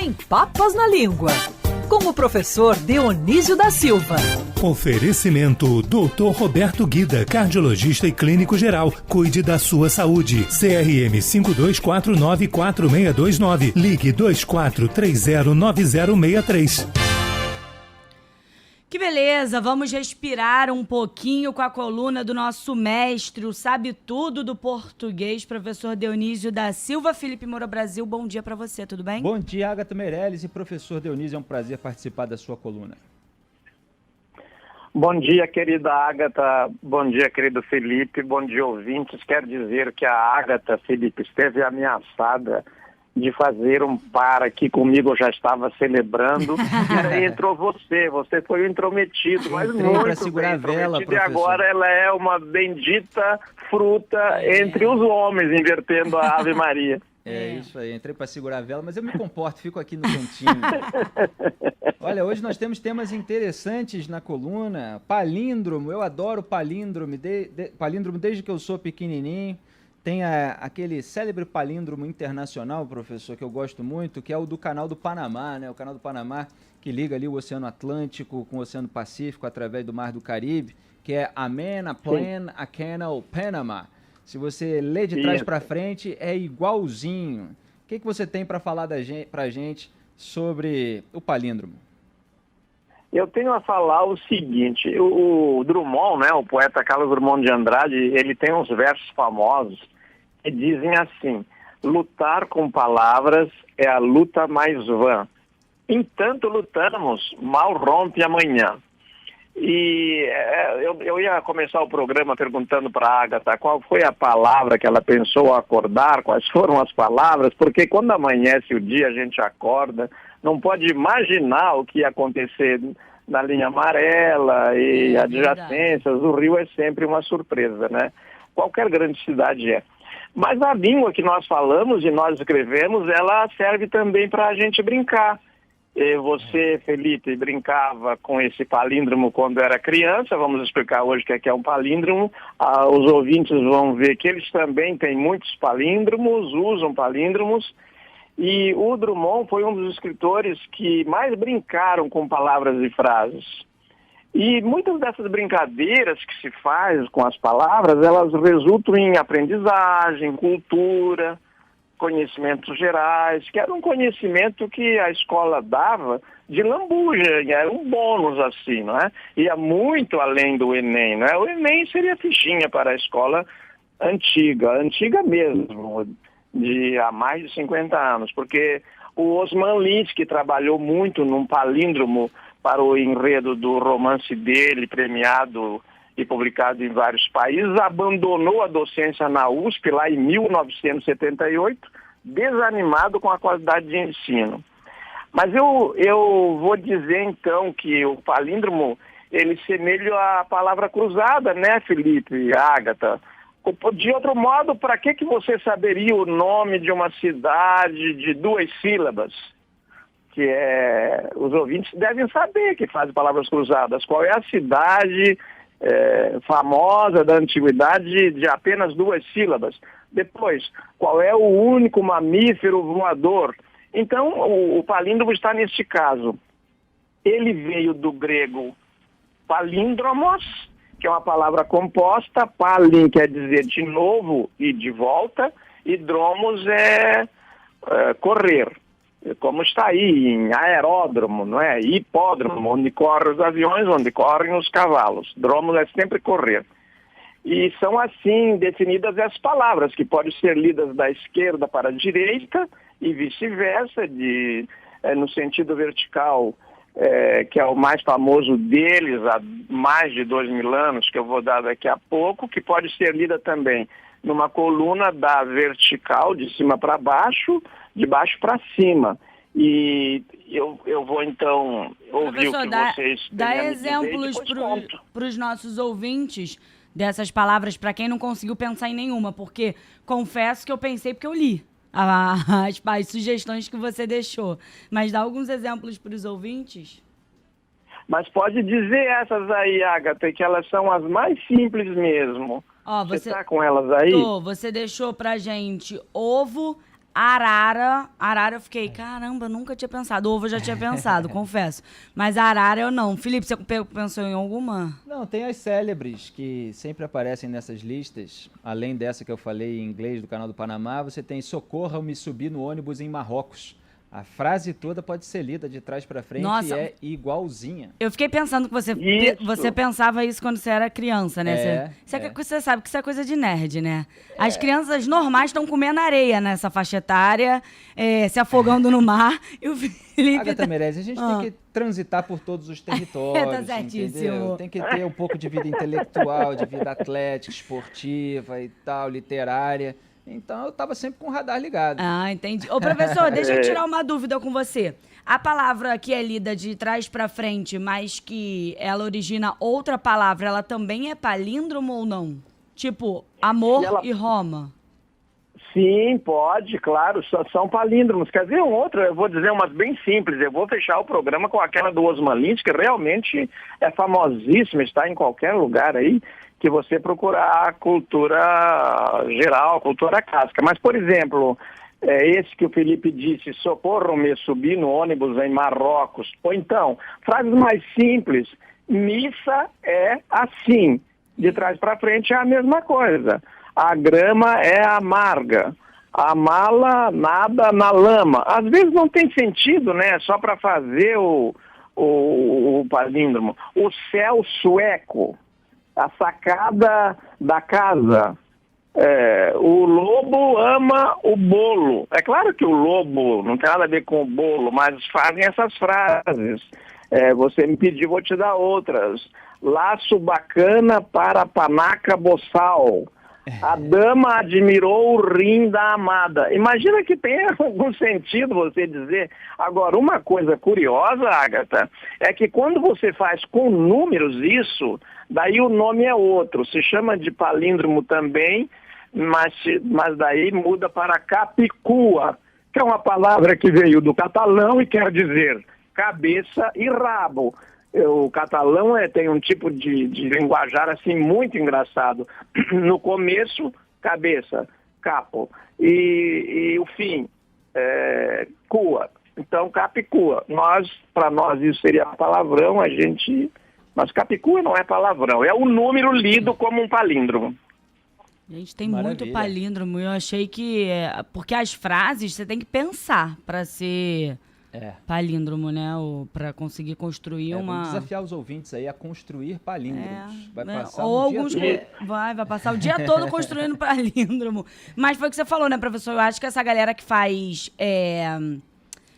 Sem Papas na Língua, com o professor Dionísio da Silva. Oferecimento Dr. Roberto Guida, cardiologista e clínico geral. Cuide da sua saúde. CRM 52494629. Ligue 24309063. Que beleza, vamos respirar um pouquinho com a coluna do nosso mestre, o sabe tudo do português, professor Dionísio da Silva. Felipe Moura Brasil, bom dia para você, tudo bem? Bom dia, Agatha Meirelles e professor Dionísio, é um prazer participar da sua coluna. Bom dia, querida Agatha, bom dia, querido Felipe, bom dia, ouvintes. Quero dizer que a Agatha, Felipe, esteve ameaçada de fazer um par aqui comigo, eu já estava celebrando, e aí entrou você foi o intrometido, mas muito segurar bem a vela, intrometido, e professor. agora ela é uma bendita fruta entre os homens, invertendo a Ave Maria. É isso aí, entrei para segurar a vela, mas eu me comporto, fico aqui no cantinho. Olha, hoje nós temos temas interessantes na coluna. Palíndromo, eu adoro palíndromo, palíndromo desde que eu sou pequenininho. Tem aquele célebre palíndromo internacional, professor, que eu gosto muito, que é o do Canal do Panamá, né? O Canal do Panamá que liga ali o Oceano Atlântico com o Oceano Pacífico através do Mar do Caribe, que é Amen, a Plan, a Canal, Panama. Se você lê de trás para frente, é igualzinho. O que você tem para falar pra gente sobre o palíndromo? Eu tenho a falar o seguinte, o Drummond, né, o poeta Carlos Drummond de Andrade, ele tem uns versos famosos que dizem assim: lutar com palavras é a luta mais vã. Entanto lutamos, mal rompe amanhã. E eu ia começar o programa perguntando para a Agatha qual foi a palavra que ela pensou ao acordar, quais foram as palavras, porque quando amanhece o dia a gente acorda, não pode imaginar o que ia acontecer na linha amarela e adjacências. O Rio é sempre uma surpresa, né? Qualquer grande cidade é. Mas a língua que nós falamos e nós escrevemos, ela serve também para a gente brincar. Você, Felipe, brincava com esse palíndromo quando era criança. Vamos explicar hoje o que é um palíndromo. Os ouvintes vão ver que eles também têm muitos palíndromos, usam palíndromos. E o Drummond foi um dos escritores que mais brincaram com palavras e frases. E muitas dessas brincadeiras que se faz com as palavras, elas resultam em aprendizagem, cultura, conhecimentos gerais, que era um conhecimento que a escola dava de lambuja, era um bônus assim, não é? Ia muito além do Enem, não é? O Enem seria fichinha para a escola antiga mesmo, de há mais de 50 anos, porque o Osman Lins, que trabalhou muito num palíndromo para o enredo do romance dele, premiado e publicado em vários países, abandonou a docência na USP lá em 1978, desanimado com a qualidade de ensino. Mas eu vou dizer então que o palíndromo, ele semelha à palavra cruzada, né, Felipe e Agatha? De outro modo, para que você saberia o nome de uma cidade de 2 sílabas? Os ouvintes devem saber que fazem palavras cruzadas. Qual é a cidade famosa da antiguidade de apenas 2 sílabas? Depois, qual é o único mamífero voador? Então, o palíndromo está neste caso. Ele veio do grego palíndromos, que é uma palavra composta. Palin quer dizer de novo e de volta, e dromos é correr, como está aí em aeródromo, não é? Hipódromo, onde correm os aviões, onde correm os cavalos. Dromos é sempre correr. E são assim definidas as palavras, que podem ser lidas da esquerda para a direita e vice-versa, no sentido vertical, que é o mais famoso deles há mais de 2000 anos, que eu vou dar daqui a pouco, que pode ser lida também numa coluna da vertical, de cima para baixo, de baixo para cima. E eu vou então ouvir Professor, o que vocês têm dá a me exemplos para os nossos ouvintes dessas palavras, para quem não conseguiu pensar em nenhuma, porque confesso que eu pensei porque eu li as sugestões que você deixou. Mas dá alguns exemplos para os ouvintes? Mas pode dizer essas aí, Agatha, que elas são as mais simples mesmo. Ó, você tá com elas aí? Você deixou pra gente ovo, Arara eu fiquei, caramba, nunca tinha pensado. Ovo eu já tinha pensado, confesso. Mas arara eu não. Felipe, você pensou em alguma? Não, tem as célebres que sempre aparecem nessas listas. Além dessa que eu falei em inglês do Canal do Panamá, você tem Socorra-me subir no ônibus em Marrocos. A frase toda pode ser lida de trás para frente. Nossa, e é igualzinha. Eu fiquei pensando que você pensava isso quando você era criança, né? Você sabe que isso é coisa de nerd, né? As crianças normais estão comendo areia nessa faixa etária, se afogando no mar. E o Felipe... Agatha Merez, a gente tem que transitar por todos os territórios, tá certíssimo. Entendeu? Tem que ter um pouco de vida intelectual, de vida atlética, esportiva e tal, literária. Então, eu estava sempre com o radar ligado. Ah, entendi. Ô, professor, deixa eu tirar uma dúvida com você. A palavra que é lida de trás para frente, mas que ela origina outra palavra, ela também é palíndromo ou não? Tipo, amor e Roma. Sim, pode, claro, são palíndromos. Quer dizer, eu vou dizer umas bem simples. Eu vou fechar o programa com aquela do Osman Lins, que realmente é famosíssima, está em qualquer lugar aí, que você procurar a cultura geral, a cultura clássica. Mas, por exemplo, esse que o Felipe disse, socorram-me subir no ônibus em Marrocos. Ou então, frases mais simples, missa é assim, de trás para frente é a mesma coisa. A grama é amarga, a mala nada na lama. Às vezes não tem sentido, né? Só para fazer o palíndromo. O céu sueco. A sacada da casa. O lobo ama o bolo. É claro que o lobo não tem nada a ver com o bolo, mas fazem essas frases. Você me pediu, vou te dar outras. Laço bacana para panaca boçal. A dama admirou o rim da amada. Imagina que tenha algum sentido você dizer. Agora, uma coisa curiosa, Agatha, é que quando você faz com números isso, daí o nome é outro. Se chama de palíndromo também, mas daí muda para capicua, que é uma palavra que veio do catalão e quer dizer cabeça e rabo. O catalão tem um tipo de linguajar assim muito engraçado. No começo, cabeça, capo. E o fim, cua. Então, capicua. Para nós isso seria palavrão, mas capicua não é palavrão. É um número lido como um palíndromo. Gente, tem muito palíndromo. Eu achei que... porque as frases você tem que pensar para ser... palíndromo, né? Para conseguir construir uma... Vamos desafiar os ouvintes aí a construir palíndromos. Vai passar ou o dia alguns todo. Vai passar o dia todo construindo palíndromo. Mas foi o que você falou, né, professor? Eu acho que essa galera que faz...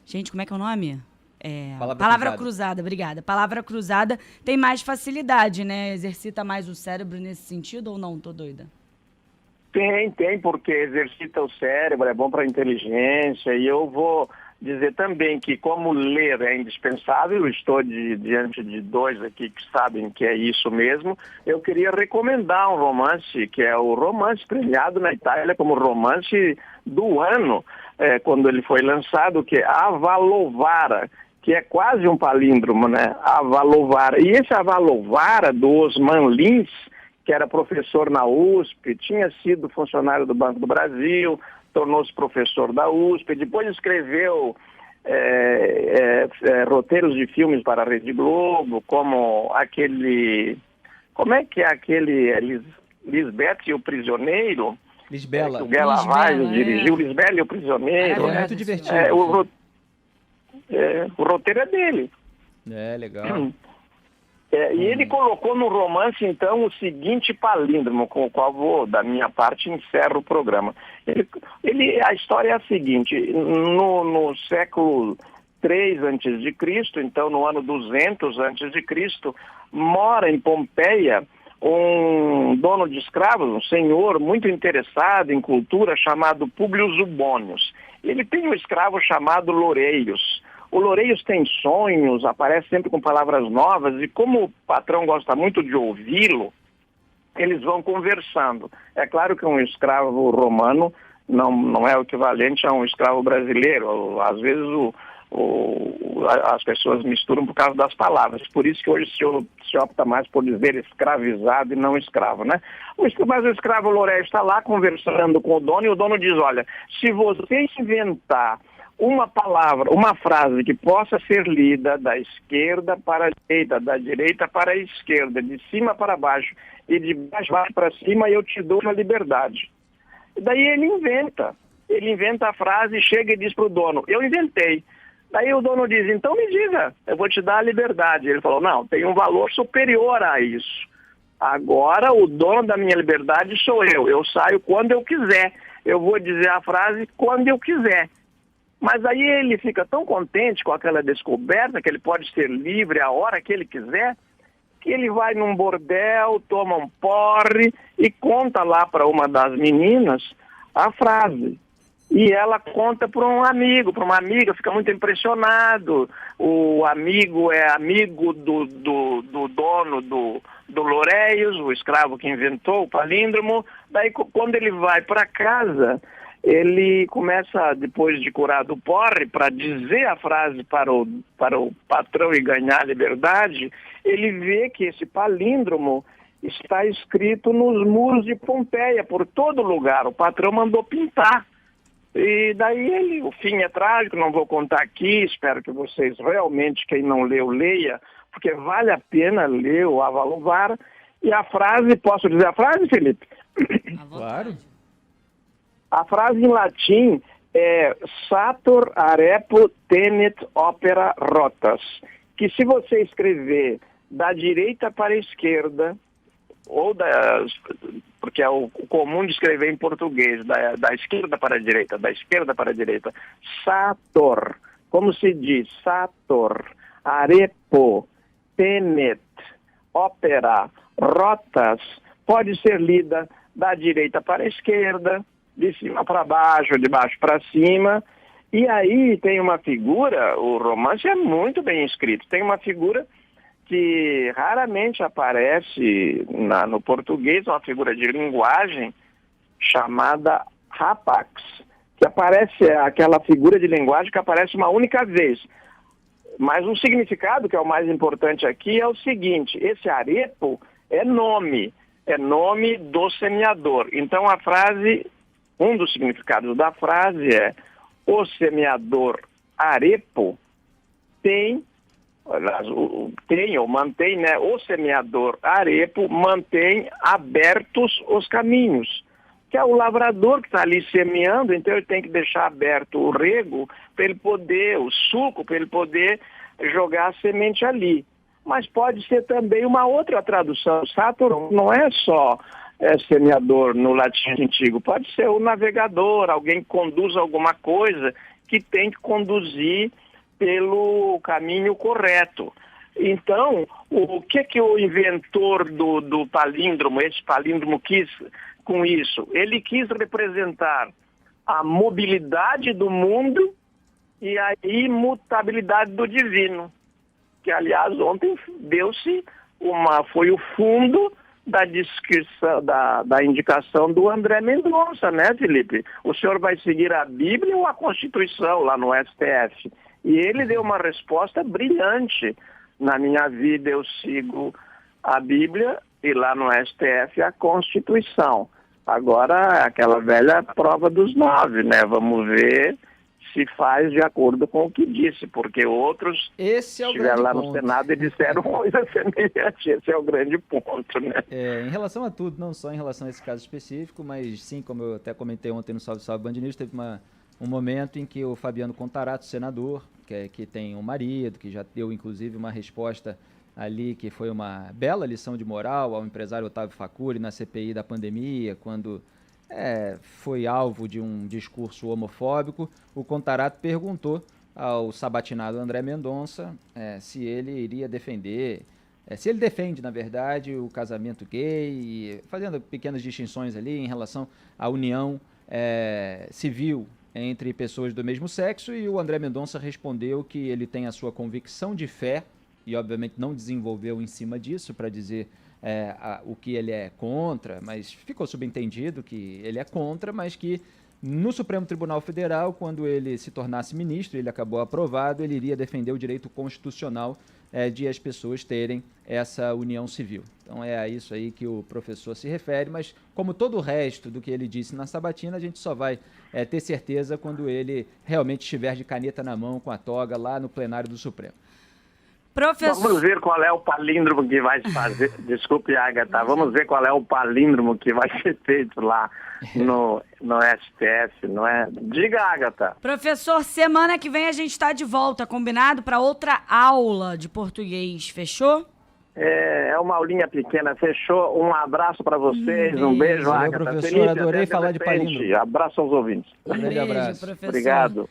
Gente, como é que é o nome? Palavra cruzada, obrigada. Palavra cruzada tem mais facilidade, né? Exercita mais o cérebro nesse sentido ou não? Tô doida. Tem, porque exercita o cérebro, é bom para a inteligência. E eu vou dizer também que, como ler é indispensável, eu estou diante de dois aqui que sabem que é isso mesmo. Eu queria recomendar um romance, que é o romance premiado na Itália como romance do ano, quando ele foi lançado, que é Avalovara, que é quase um palíndromo, né? Avalovara. E esse Avalovara, do Osman Lins, que era professor na USP, tinha sido funcionário do Banco do Brasil, tornou-se professor da USP, depois escreveu roteiros de filmes para a Rede Globo, como aquele... Como é que é aquele... Lisbeth e o Prisioneiro? Lisbela. Que o Guela Vaz dirigiu, Lisbela e o Prisioneiro. É muito divertido. O roteiro é dele. Legal. E ele colocou no romance, então, o seguinte palíndromo, com o qual da minha parte, encerro o programa. A história é a seguinte: no século III a.C., então no ano 200 a.C., mora em Pompeia um dono de escravos, um senhor muito interessado em cultura, chamado Públio Zubônios. Ele tem um escravo chamado Loureios. O Loureios tem sonhos, aparece sempre com palavras novas, e como o patrão gosta muito de ouvi-lo, eles vão conversando. É claro que um escravo romano não é o equivalente a um escravo brasileiro. Às vezes o as pessoas misturam por causa das palavras. Por isso que hoje se opta mais por dizer escravizado e não escravo, né? Mas o escravo Loureiro está lá conversando com o dono e o dono diz, olha, se você inventar uma palavra, uma frase que possa ser lida da esquerda para a direita, da direita para a esquerda, de cima para baixo e de baixo para cima, eu te dou uma liberdade. E daí ele inventa a frase, chega e diz para o dono, eu inventei. Daí o dono diz, então me diga, eu vou te dar a liberdade. Ele falou, não, tem um valor superior a isso. Agora o dono da minha liberdade sou eu saio quando eu quiser, eu vou dizer a frase quando eu quiser. Mas aí ele fica tão contente com aquela descoberta, que ele pode ser livre a hora que ele quiser, que ele vai num bordel, toma um porre e conta lá para uma das meninas a frase. E ela conta para um amigo, para uma amiga, fica muito impressionado. O amigo é amigo do dono do Loureios, o escravo que inventou o palíndromo. Daí, quando ele vai para casa, ele começa, depois de curar do porre, para dizer a frase para o patrão e ganhar a liberdade, ele vê que esse palíndromo está escrito nos muros de Pompeia, por todo lugar. O patrão mandou pintar. E daí o fim é trágico, não vou contar aqui, espero que vocês realmente, quem não leu, leia, porque vale a pena ler o Avaluvar. E a frase, posso dizer a frase, Felipe? Claro. A frase em latim é Sator arepo tenet opera rotas, que se você escrever da direita para a esquerda, porque é o comum de escrever em português, da esquerda para a direita, Sator, como se diz? Sator, arepo, tenet, opera, rotas, pode ser lida da direita para a esquerda, de cima para baixo, de baixo para cima, e aí tem uma figura, o romance é muito bem escrito, tem uma figura que raramente aparece no português, uma figura de linguagem chamada rapax, que aparece, aquela figura de linguagem que aparece uma única vez. Mas o significado, que é o mais importante aqui, é o seguinte, esse arepo é nome do semeador. Então a frase, um dos significados da frase é, o semeador arepo mantém, né? O semeador arepo mantém abertos os caminhos, que é o lavrador que está ali semeando, então ele tem que deixar aberto o rego para ele poder, o sulco, para ele poder jogar a semente ali. Mas pode ser também uma outra tradução. Sator não é só semeador no latim antigo, pode ser o navegador, alguém que conduz alguma coisa que tem que conduzir pelo caminho correto. Então, o que o inventor do palíndromo, esse palíndromo quis com isso? Ele quis representar a mobilidade do mundo e a imutabilidade do divino, que aliás ontem foi o fundo da descrição, da indicação do André Mendonça, né, Felipe? O senhor vai seguir a Bíblia ou a Constituição lá no STF? E ele deu uma resposta brilhante. Na minha vida eu sigo a Bíblia e lá no STF a Constituição. Agora, aquela velha prova dos 9, né? Vamos ver se faz de acordo com o que disse, porque outros estiveram lá no Senado e disseram coisa semelhante. Esse é o grande ponto, né? Em relação a tudo, não só em relação a esse caso específico, mas sim, como eu até comentei ontem no Salve Salve Band News, teve um momento em que o Fabiano Contarato, senador, que tem um marido, que já deu inclusive uma resposta ali que foi uma bela lição de moral ao empresário Otávio Facuri na CPI da pandemia, quando foi alvo de um discurso homofóbico. O Contarato perguntou ao sabatinado André Mendonça se ele iria defender, se ele defende, na verdade, o casamento gay, fazendo pequenas distinções ali em relação à união civil entre pessoas do mesmo sexo, e o André Mendonça respondeu que ele tem a sua convicção de fé, e obviamente não desenvolveu em cima disso para dizer o que ele é contra, mas ficou subentendido que ele é contra, mas que No Supremo Tribunal Federal, quando ele se tornasse ministro, ele acabou aprovado, ele iria defender o direito constitucional de as pessoas terem essa união civil. Então é a isso aí que o professor se refere, mas como todo o resto do que ele disse na sabatina, a gente só vai ter certeza quando ele realmente estiver de caneta na mão com a toga lá no plenário do Supremo. Vamos ver qual é o palíndromo que vai se fazer. Desculpe, Agatha. Vamos ver qual é o palíndromo que vai ser feito lá no STF, não é? Diga, Agatha. Professor, semana que vem a gente está de volta, combinado? Para outra aula de português, fechou? É uma aulinha pequena, fechou. Um abraço para vocês, um beijo, Valeu, Agatha. professor, Felipe, adorei até falar de palíndromo. Abraço aos ouvintes. Um grande abraço. Professor. Obrigado.